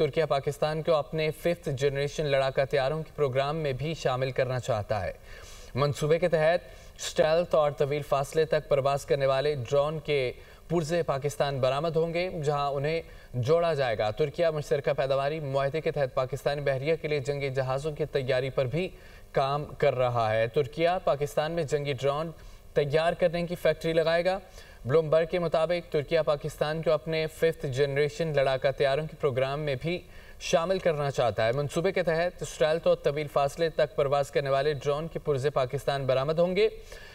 ترکیہ پاکستان کو اپنے 5th generation لڑاکا طیاروں کے پروگرام میں بھی شامل کرنا چاہتا ہے۔ منصوبے کے تحت اسٹیلتھ اور طویل فاصلے تک پرواز کرنے والے ڈرون کے پرزے پاکستان برآمد ہوں گے، جہاں انہیں جوڑا جائے گا۔ ترکیہ مشترکہ پیداواری معاہدے کے تحت پاکستانی بحریہ کے لیے جنگی جہازوں کی تیاری پر بھی کام کر رہا ہے۔ ترکیہ پاکستان میں جنگی ڈرون تیار کرنے کی فیکٹری لگائے گا۔ بلومبرگ کے مطابق ترکیہ پاکستان کو اپنے 5th جنریشن لڑاکا طیاروں کے پروگرام میں بھی شامل کرنا چاہتا ہے۔ منصوبے کے تحت اسٹیلتھ اور طویل فاصلے تک پرواز کرنے والے ڈرون کے پرزے پاکستان برآمد ہوں گے،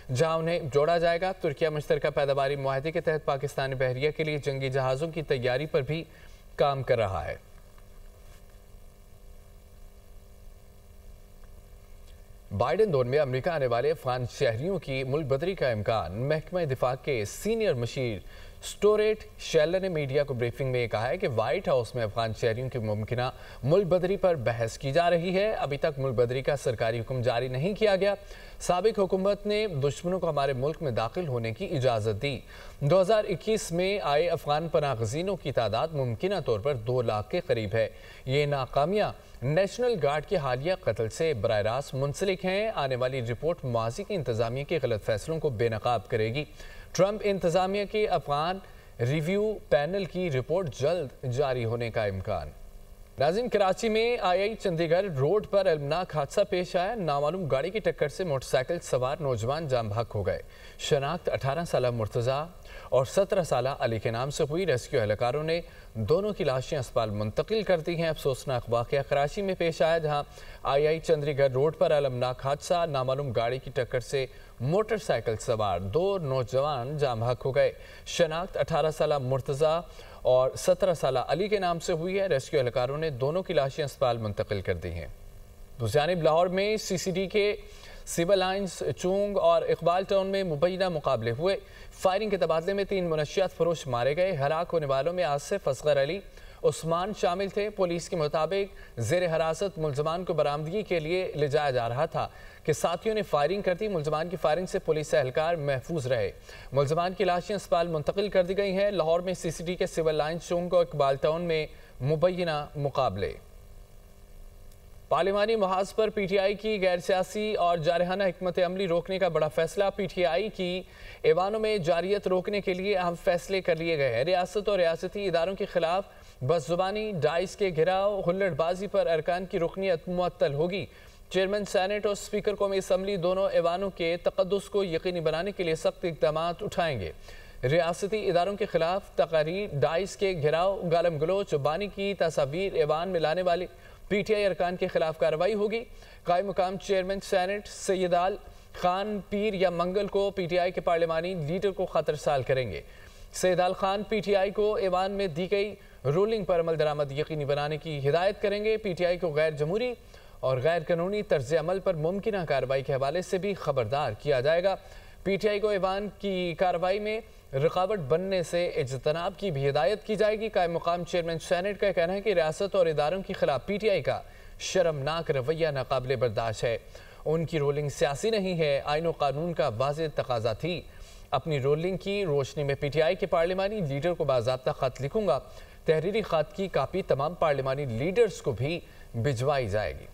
جہاں انہیں جوڑا جائے گا۔ ترکیہ مشترکہ پیداواری معاہدے کے تحت پاکستانی بحریہ کے لیے جنگی جہازوں کی تیاری پر بھی کام کر رہا ہے۔ بائیڈن دور میں امریکہ آنے والے افغان شہریوں کی ملک بدری کا امکان۔ محکمہ دفاع کے سینئر مشیر سٹوریٹ شیلر نے میڈیا کو بریفنگ میں کہا ہے کہ وائٹ ہاؤس میں افغان شہریوں کی ممکنہ ملک بدری پر بحث کی جا رہی ہے۔ ابھی تک ملک بدری کا سرکاری حکم جاری نہیں کیا گیا۔ سابق حکومت نے دشمنوں کو ہمارے ملک میں داخل ہونے کی اجازت دی۔ 2021 میں آئے افغان پناہ گزینوں کی تعداد ممکنہ طور پر 2 لاکھ کے قریب ہے۔ یہ ناکامیاں نیشنل گارڈ کے حالیہ قتل سے براہ راست منسلک ہیں۔ آنے والی رپورٹ ماضی کی انتظامیہ کے غلط فیصلوں کو بے نقاب کرے گی۔ ٹرمپ انتظامیہ کے افغان ریویو پینل کی رپورٹ جلد جاری ہونے کا امکان۔ ناظرین، کراچی میں آئی چندی گڑھ روڈ پر المناک حادثہ پیش آیا۔ نامعلوم گاڑی کی ٹکر سے موٹر سائیکل سوار نوجوان جاں بحق ہو گئے۔ شناخت 18 سالہ مرتضیٰ اور 17 سالہ علی کے نام سے ہوئی۔ ریسکیو اہلکاروں نے دونوں کی لاشیں اسپتال منتقل کر دی ہیں۔ افسوسناک واقعہ کراچی میں پیش آیا، جہاں آئی چندی گڑھ روڈ پر المناک حادثہ۔ نامعلوم گاڑی کی ٹکر سے موٹر سائیکل سوار 2 نوجوان جاں بحق ہو گئے۔ شناخت 18 سالہ مرتضیٰ اور 17 سالہ علی کے نام سے ہوئی ہے۔ ریسکیو اہلکاروں نے دونوں کی لاشیں اسپتال منتقل کر دی ہیں۔ دوسری جانب لاہور میں سی سی ڈی کے سول لائنز چونگ اور اقبال ٹاؤن میں مبینہ مقابلے ہوئے۔ فائرنگ کے تبادلے میں 3 منشیات فروش مارے گئے۔ ہلاک ہونے والوں میں آصف اصغر علی عثمان شامل تھے۔ پولیس کے مطابق زیر حراست ملزمان کو برآمدگی کے لیے لے جایا جا رہا تھا کہ ساتھیوں نے فائرنگ کر دی۔ ملزمان کی فائرنگ سے پولیس اہلکار محفوظ رہے۔ ملزمان کی لاشیں اسپتال منتقل کر دی گئی ہیں۔ لاہور میں سی سی ڈی کے سول لائنز چونگ اور اقبال ٹاؤن میں مبینہ مقابلے۔ پارلیمانی محاذ پر پی ٹی آئی کی غیر سیاسی اور جارحانہ حکمت عملی روکنے کا بڑا فیصلہ۔ پی ٹی آئی کی ایوانوں میں جاریت روکنے کے لیے اہم فیصلے کر لیے گئے ہیں۔ ریاست اور ریاستی اداروں کے خلاف بس زبانی، ڈائز کے گھراؤ، ہلڑ بازی پر ارکان کی رکنیت معطل ہوگی۔ چیئرمین سینٹ اور اسپیکر قومی اسمبلی دونوں ایوانوں کے تقدس کو یقینی بنانے کے لیے سخت اقدامات اٹھائیں گے۔ ریاستی اداروں کے خلاف تقاریر، ڈائز کے گھراؤ، گالم گلوچ، بانی کی تصاویر ایوان میں لانے والے پی ٹی آئی ارکان کے خلاف کارروائی ہوگی۔ قائم مقام چیئرمین سینٹ سیدال خان پیر یا منگل کو پی ٹی آئی کے پارلیمانی لیڈر کو خطرسال کریں گے۔ سیدال خان پی ٹی آئی کو ایوان میں دی گئی رولنگ پر عمل درآمد یقینی بنانے کی ہدایت کریں گے۔ پی ٹی آئی کو غیر جمہوری اور غیر قانونی طرز عمل پر ممکنہ کارروائی کے حوالے سے بھی خبردار کیا جائے گا۔ پی ٹی آئی کو ایوان کی کارروائی میں رکاوٹ بننے سے اجتناب کی بھی ہدایت کی جائے گی۔ قائم مقام چیئرمین سینٹ کا کہنا ہے کہ ریاست اور اداروں کے خلاف پی ٹی آئی کا شرمناک رویہ ناقابل برداشت ہے۔ ان کی رولنگ سیاسی نہیں ہے، آئین و قانون کا واضح تقاضا تھی۔ اپنی رولنگ کی روشنی میں پی ٹی آئی کے پارلیمانی لیڈر کو باضابطہ خط لکھوں گا۔ تحریری خط کی کاپی تمام پارلیمانی لیڈرز کو بھی بھجوائی جائے گی۔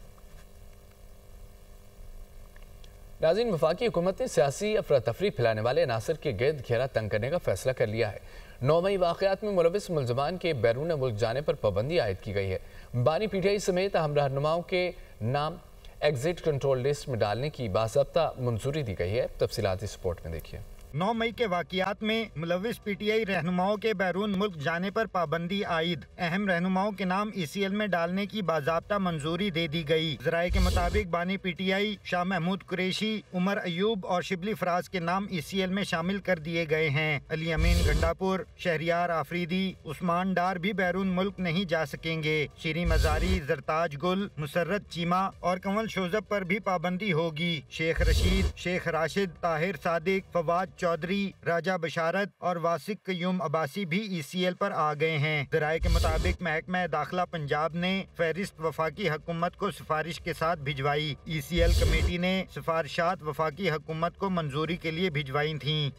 ناظرین، وفاقی حکومت نے سیاسی افراتفری پھیلانے والے عناصر کے گرد گھیرا تنگ کرنے کا فیصلہ کر لیا ہے۔ 9 مئی واقعات میں ملوث ملزمان کے بیرون ملک جانے پر پابندی عائد کی گئی ہے۔ بانی پی ٹی آئی سمیت اہم رہنماؤں کے نام ایگزٹ کنٹرول لسٹ میں ڈالنے کی باضابطہ منظوری دی گئی ہے۔ تفصیلات اس رپورٹ میں دیکھیے۔ 9 مئی کے واقعات میں ملوث پی ٹی آئی رہنماؤں کے بیرون ملک جانے پر پابندی عائد۔ اہم رہنماؤں کے نام ای سی ایل میں ڈالنے کی باضابطہ منظوری دے دی گئی۔ ذرائع کے مطابق بانی پی ٹی آئی شاہ محمود قریشی، عمر ایوب اور شبلی فراز کے نام ای سی ایل میں شامل کر دیے گئے ہیں۔ علی امین گنڈاپور، شہریار آفریدی، عثمان ڈار بھی بیرون ملک نہیں جا سکیں گے۔ شیریں مزاری، زرتاج گل، مسرت چیمہ اور کنول شوزب پر بھی پابندی ہوگی۔ شیخ رشید، شیخ راشد، طاہر صادق، فواد چودھری، راجہ بشارت اور واسق قیوم عباسی بھی ای سی ایل پر آ گئے ہیں۔ ذرائع کے مطابق محکمہ داخلہ پنجاب نے فہرست وفاقی حکومت کو سفارش کے ساتھ بھجوائی۔ ای سی ایل کمیٹی نے سفارشات وفاقی حکومت کو منظوری کے لیے بھجوائی تھیں۔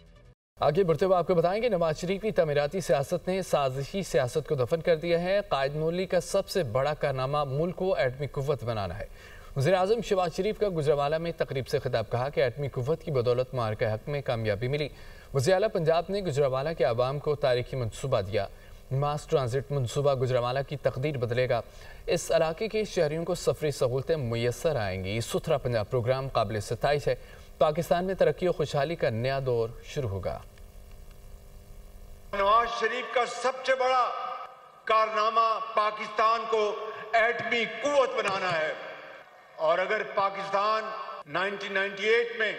آگے بڑھتے ہوئے آپ کو بتائیں کہ نواز شریف کی تعمیراتی سیاست نے سازشی سیاست کو دفن کر دیا ہے۔ قائد مولی کا سب سے بڑا کارنامہ ملک کو ایٹمی قوت بنانا ہے۔ وزیر اعظم شہباز شریف کا گجرانوالہ میں تقریب سے خطاب کہا کہ ایٹمی قوت کی بدولت معرکہ حق میں کامیابی ملی۔ وزیر اعلیٰ پنجاب نے گجرانوالہ کے عوام کو تاریخی منصوبہ دیا۔ ماس ٹرانزٹ منصوبہ گجرانوالہ کی تقدیر بدلے گا۔ اس علاقے کے شہریوں کو سفری سہولتیں میسر آئیں گی۔ ستھرا پنجاب پروگرام قابل ستائش ہے۔ پاکستان میں ترقی و خوشحالی کا نیا دور شروع ہوگا۔ نواز شریف کا سب سے بڑا کارنامہ پاکستان کو ایٹمی قوت بنانا ہے، اور اگر پاکستان 1998 میں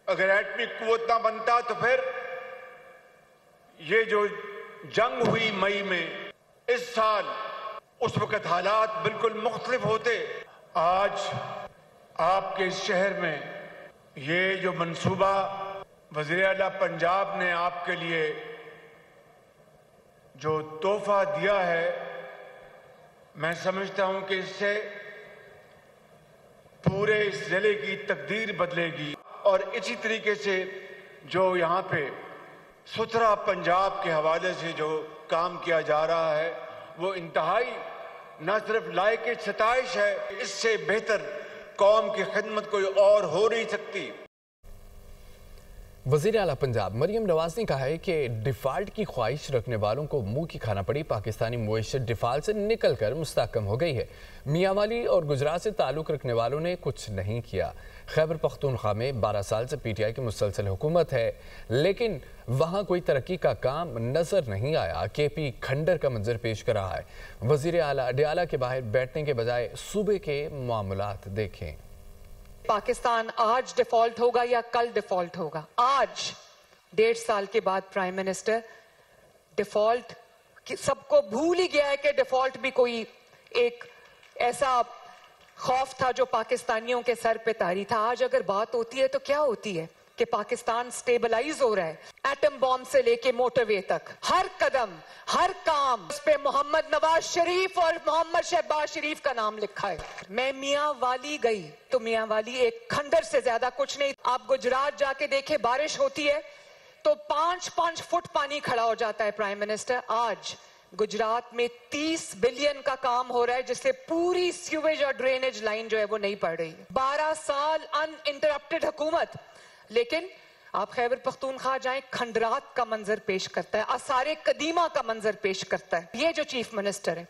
اگر ایٹمی قوت نہ بنتا تو پھر یہ جو جنگ ہوئی مئی میں اس سال، اس وقت حالات بالکل مختلف ہوتے۔ آج آپ کے شہر میں یہ جو منصوبہ وزیر اعلیٰ پنجاب نے آپ کے لیے جو تحفہ دیا ہے، میں سمجھتا ہوں کہ اس سے پورے اس ضلع کی تقدیر بدلے گی، اور اسی طریقے سے جو یہاں پہ ستھرا پنجاب کے حوالے سے جو کام کیا جا رہا ہے وہ انتہائی نہ صرف لائق ستائش ہے، اس سے بہتر قوم کی خدمت کوئی اور ہو نہیں سکتی۔ وزیر اعلیٰ پنجاب مریم نواز نے کہا ہے کہ ڈیفالٹ کی خواہش رکھنے والوں کو منہ کی کھانا پڑی۔ پاکستانی معیشت ڈیفالٹ سے نکل کر مستحکم ہو گئی ہے۔ میاں والی اور گجرات سے تعلق رکھنے والوں نے کچھ نہیں کیا۔ خیبر پختونخوا میں 12 سال سے پی ٹی آئی کی مسلسل حکومت ہے، لیکن وہاں کوئی ترقی کا کام نظر نہیں آیا۔ کے پی کھنڈر کا منظر پیش کر رہا ہے۔ وزیر اعلیٰ ڈیالہ کے باہر بیٹھنے کے بجائے صوبے کے معاملات دیکھیں۔ پاکستان آج ڈیفالٹ ہوگا یا کل ڈیفالٹ ہوگا؟ آج 1.5 سال کے بعد پرائم منسٹر ڈیفالٹ سب کو بھول ہی گیا ہے کہ ڈیفالٹ بھی کوئی ایک ایسا خوف تھا جو پاکستانیوں کے سر پہ طاری تھا۔ آج اگر بات ہوتی ہے تو کیا ہوتی ہے کہ پاکستان سٹیبلائز ہو رہا ہے۔ ایٹم بوم سے لے کے موٹر وے تک ہر قدم، ہر کام اس پہ محمد نواز شریف اور محمد شہباز شریف کا نام لکھا ہے۔ میں میاں والی گئی تو میاں والی ایک کھنڈر سے زیادہ کچھ نہیں۔ آپ گجرات جا کے دیکھیں، بارش ہوتی ہے تو 5 فٹ پانی کھڑا ہو جاتا ہے پرائم منسٹر۔ آج گجرات میں 30 بلین کا کام ہو رہا ہے جس سے پوری سیویج اور ڈرینیج لائن جو ہے وہ نہیں پڑ رہی۔ 12 سال ان انٹرپٹڈ حکومت، لیکن آپ خیبر پختونخوا جائیں، کھنڈرات کا منظر پیش کرتا ہے، آثار قدیمہ کا منظر پیش کرتا ہے۔ یہ جو چیف منسٹر ہے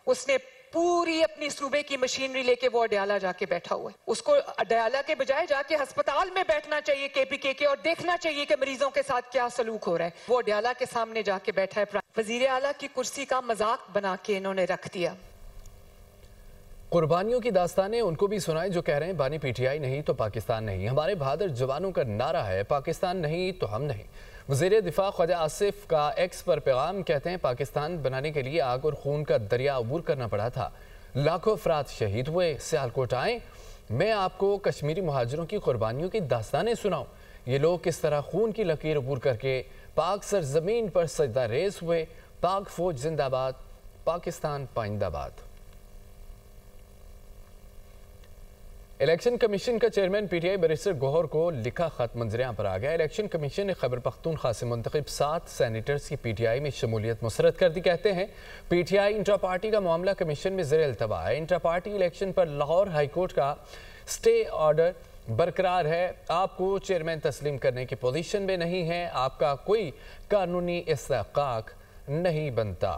اس نے پوری اپنی صوبے کی مشینری لے کے وہ اڈیالہ جا کے بیٹھا ہوا ہے۔ اس کو اڈیالہ کے بجائے جا کے ہسپتال میں بیٹھنا چاہیے کے پی کے اور دیکھنا چاہیے کہ مریضوں کے ساتھ کیا سلوک ہو رہا ہے۔ وہ اڈیالہ کے سامنے جا کے بیٹھا ہے۔ وزیر اعلیٰ کی کرسی کا مذاق بنا کے انہوں نے رکھ دیا۔ قربانیوں کی داستانیں ان کو بھی سنائیں جو کہہ رہے ہیں بانی پی ٹی آئی نہیں تو پاکستان نہیں۔ ہمارے بہادر جوانوں کا نعرہ ہے پاکستان نہیں تو ہم نہیں۔ وزیر دفاع خواجہ آصف کا ایکس پر پیغام، کہتے ہیں پاکستان بنانے کے لیے آگ اور خون کا دریا عبور کرنا پڑا تھا، لاکھوں افراد شہید ہوئے۔ سیالکوٹ آئیں، میں آپ کو کشمیری مہاجروں کی قربانیوں کی داستانیں سناؤں، یہ لوگ کس طرح خون کی لکیر عبور کر کے پاک سرزمین پر سجدہ ریز ہوئے۔ پاک فوج زندہ باد، پاکستان پائندہ باد۔ الیکشن کمیشن کا chairman P T I barrister Gohar کو لکھا خط منظر عام پر آ گیا۔ الیکشن کمیشن نے خیبر پختونخوا سے منتخب 7 سینیٹرز کی پی ٹی آئی میں شمولیت مسرت کر دی۔ کہتے ہیں پی ٹی آئی انٹرا پارٹی کا معاملہ کمیشن میں زیر التوا ہے۔ انٹرا پارٹی الیکشن پر لاہور ہائی کورٹ کا سٹے آرڈر برقرار ہے۔ آپ کو چیئرمین تسلیم کرنے کی پوزیشن میں نہیں ہے، آپ کا کوئی قانونی استحقاق نہیں بنتا۔